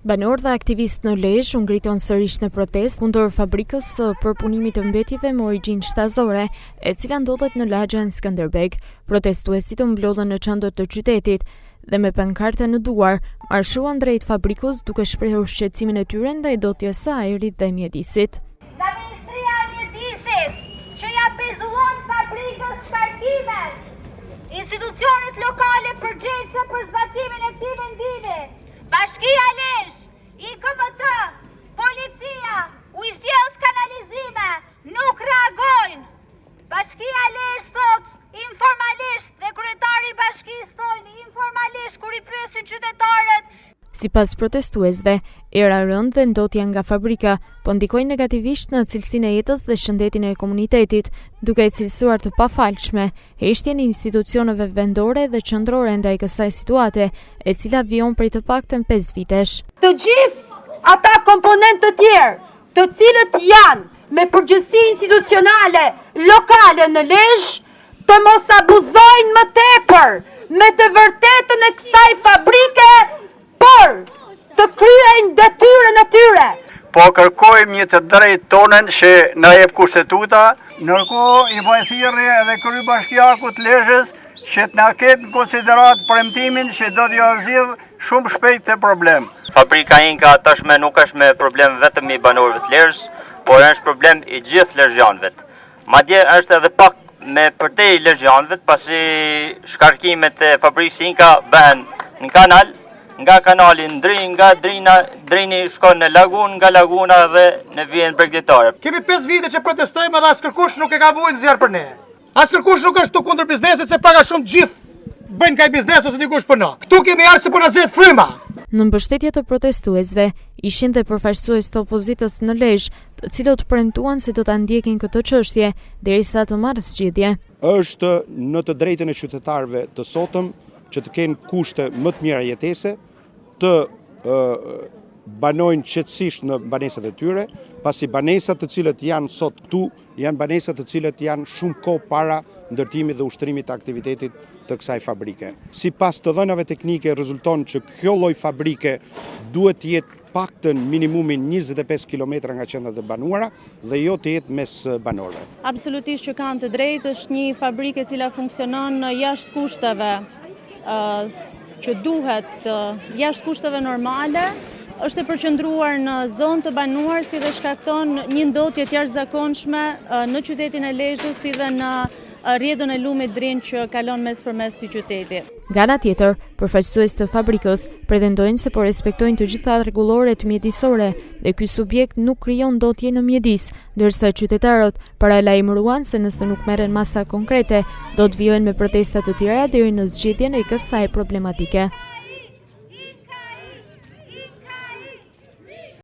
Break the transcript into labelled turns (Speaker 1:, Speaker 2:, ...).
Speaker 1: Banor dhe aktivist në Lezhë u ngriton sërish në protestë kundër fabrikës së përpunimit të mbetjeve me origjinë shtazore, e cila ndodhet në lagja në Skënderbeg. Protestuesit u mblodhën në qendër të qytetit dhe me pankarta në duar marshuan drejt fabrikës duke shprehur shqetësimin e tyre ndaj dotjes së ajrit dhe mjedisit.
Speaker 2: Nga Ministria e Mjedisit, që ja pezullon fabrikës shkarkimet, institucionet lokale përgjegjëse për zbatimin e këtij vendimi, Bashkia Lezhë, IKMT, policia, ujësjelës kanalizime, nuk reagojnë. Bashkia Lezhë thot informalisht dhe kryetari i bashkisë thonë informalisht kur i pyesin qytetarët.
Speaker 1: Sipas protestuesve, era rënd dhe ndotja nga fabrika po ndikojnë negativisht në cilësinë e jetës dhe shëndetin e komunitetit, duke e cilësuar të pafalshme heshtjen e institucioneve vendore dhe qendrore ndaj kësaj situate, e cila vijon prej të paktën 5 vitesh.
Speaker 3: Të gjithë ata komponentë të tjerë, të cilët janë me përgjegjësi institucionale lokale në Lezhë, të mos abuzojnë më tepër me të vërtetën e kësaj fabrike, por të kryejnë detyrën e tyre.
Speaker 4: Po kërkojmë një të drejtë tonën që na jep kushtetuta, ndërkohë i vajthirri edhe kryebashkiaku të Lezhës që të na ketë në konsiderat premtimin që do t'ju zgjidh shumë shpejt të problem.
Speaker 5: Fabrika Inka tashmë nuk është me problem vetëm i banorëve të Lezhës, por është problem i gjithë lezhjanëve. Madje është edhe pak me përtej lezhjanëve, pasi shkarkimet e fabrikës Inka bëhen në kanal. Nga kanali nga Drini shkon në lagun, nga laguna dhe në vijën bregdetare.
Speaker 6: Kemi 5 vite që protestojmë dhe as kërkush nuk e ka vujnë zjarë për ne. As kërkush nuk është të kundër biznesit se paga shumë gjithë bëjnë kaj biznes ose dikush për na. Këtu kemi arë se për në zetë fryma.
Speaker 1: Në mbështetje të protestuesve, ishin dhe përfaqësues të opozitës në Lezhë, të cilët premtuan se do ta ndjekin këtë çështje derisa të marrë zgjidhje.
Speaker 7: Është në të drejtën e qytetarëve të sotëm që të kenë kushte më të mira jetese, të banojnë qetësisht në banesat e tyre, pasi banesat të cilët janë sot këtu, janë banesat të cilët janë shumë kohë para ndërtimit dhe ushtrimit të aktivitetit të kësaj fabrike. Sipas të dhënave teknike rezulton që kjo lloj fabrike duhet të jetë paktën minimumin 25 km nga qendrat e banuara dhe jo të jetë mes banorëve.
Speaker 8: Absolutisht që kanë të drejtë, është një fabrikë e cila funksionon jashtë kushteve që duhet, jashtë kushteve normale, është e përqendruar në zonë të banuar si dhe shkakton një ndotje të jashtëzakonshme në qytetin e Lezhës si dhe në rrjedhën e lumit Drin që kalon mes përmes të qytetit.
Speaker 1: Nga ana tjetër, përfaqësues të fabrikës pretendojnë se po respektojnë të gjitha rregulloret mjedisore dhe ky subjekt nuk krijon ndotje në mjedis, ndërsa qytetarët paralajmëruan se nëse nuk merren masa konkrete, do të vijojnë me protesta të tjera deri në zgjidhjen e kësaj problematike.